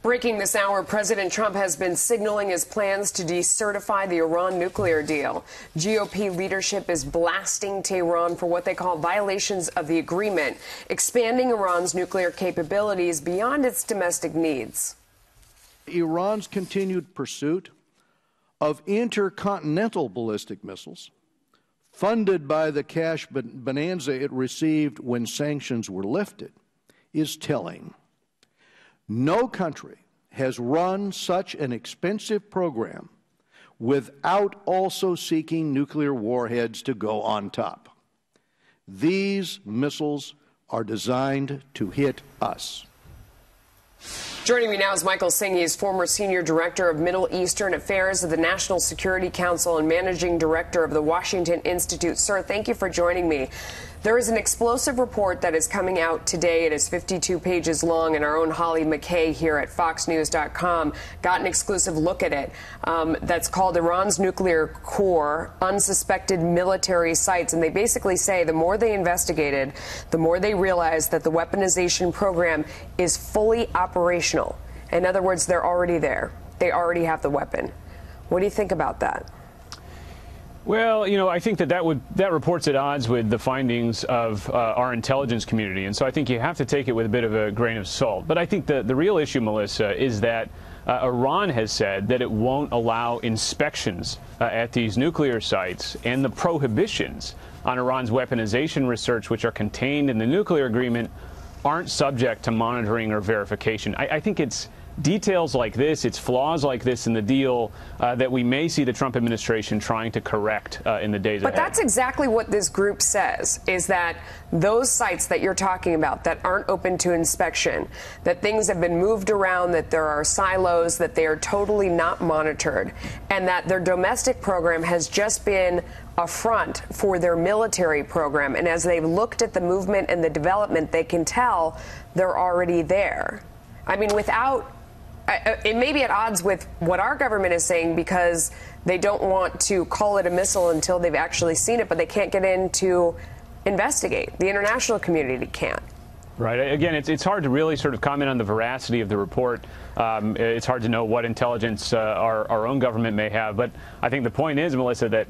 Breaking this hour, President Trump has been signaling his plans to decertify the Iran nuclear deal. GOP leadership is blasting Tehran for what they call violations of the agreement, expanding Iran's nuclear capabilities beyond its domestic needs. Iran's continued pursuit of intercontinental ballistic missiles, funded by the cash bonanza it received when sanctions were lifted, is telling. No country has run such an expensive program without also seeking nuclear warheads to go on top. These missiles are designed to hit us. Joining me now is Michael Singh. He is former Senior Director of Middle Eastern Affairs of the National Security Council and Managing Director of the Washington Institute. Sir, thank you for joining me. There is an explosive report that is coming out today. It is 52 pages long, and our own Holly McKay here at FoxNews.com got an exclusive look at it. That's called Iran's Nuclear Core, Unsuspected Military Sites. And they basically say the more they investigated, the more they realized that the weaponization program is fully operational. In other words, they're already there. They already have the weapon. What do you think about that? Well, you know, I think that report's at odds with the findings of our intelligence community, and so I think you have to take it with a bit of a grain of salt. But I think the real issue, Melissa, is that Iran has said that it won't allow inspections at these nuclear sites, and the prohibitions on Iran's weaponization research, which are contained in the nuclear agreement, aren't subject to monitoring or verification. I think it's details like this, it's flaws like this in the deal that we may see the Trump administration trying to correct in the days ahead. But that's exactly what this group says, is that those sites that you're talking about that aren't open to inspection, that things have been moved around, that there are silos, that they are totally not monitored, and that their domestic program has just been a front for their military program. And as they've looked at the movement and the development, they can tell they're already there. I mean, it may be at odds with what our government is saying because they don't want to call it a missile until they've actually seen it, but they can't get in to investigate. The international community can't. Right. Again, it's hard to really sort of comment on the veracity of the report. It's hard to know what intelligence our own government may have. But I think the point is, Melissa, that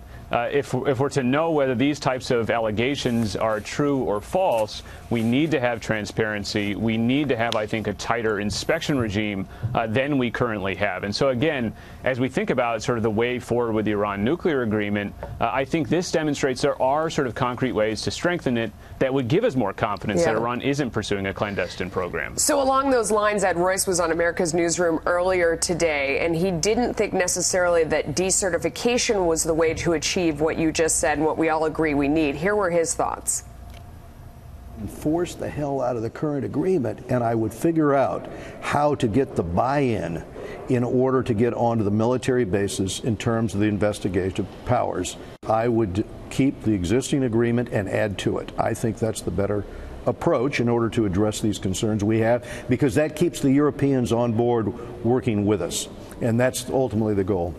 if we're to know whether these types of allegations are true or false, we need to have transparency. We need to have, I think, a tighter inspection regime than we currently have. And so, again, as we think about sort of the way forward with the Iran nuclear agreement, I think this demonstrates there are sort of concrete ways to strengthen it that would give us more confidence that Iran isn't pursuing a clandestine program. So along those lines, Ed Royce was on America's Newsroom earlier today, and he didn't think necessarily that decertification was the way to achieve what you just said and what we all agree we need. Here were his thoughts. Force the hell out of the current agreement, and I would figure out how to get the buy-in in order to get onto the military bases in terms of the investigative powers. I would keep the existing agreement and add to it. I think that's the better approach in order to address these concerns we have, because that keeps the Europeans on board working with us, and that's ultimately the goal.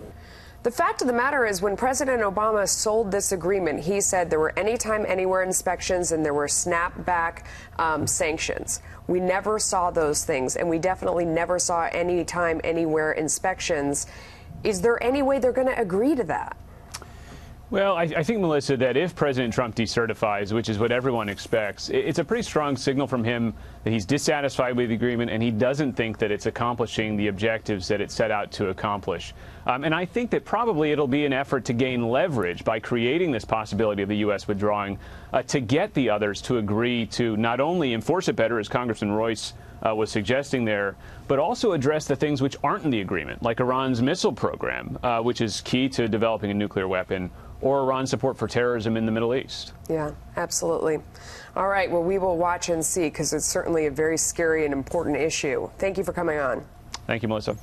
The fact of the matter is, when President Obama sold this agreement, he said there were anytime, anywhere inspections and there were snapback sanctions. We never saw those things, and we definitely never saw anytime, anywhere inspections. Is there any way they're going to agree to that? Well, I think, Melissa, that if President Trump decertifies, which is what everyone expects, it's a pretty strong signal from him that he's dissatisfied with the agreement and he doesn't think that it's accomplishing the objectives that it set out to accomplish. And I think that probably it'll be an effort to gain leverage by creating this possibility of the U.S. withdrawing to get the others to agree to not only enforce it better, as Congressman Royce was suggesting there, but also address the things which aren't in the agreement, like Iran's missile program, which is key to developing a nuclear weapon, or Iran's support for terrorism in the Middle East. Yeah, absolutely. All right, well, we will watch and see, because it's certainly a very scary and important issue. Thank you for coming on. Thank you, Melissa.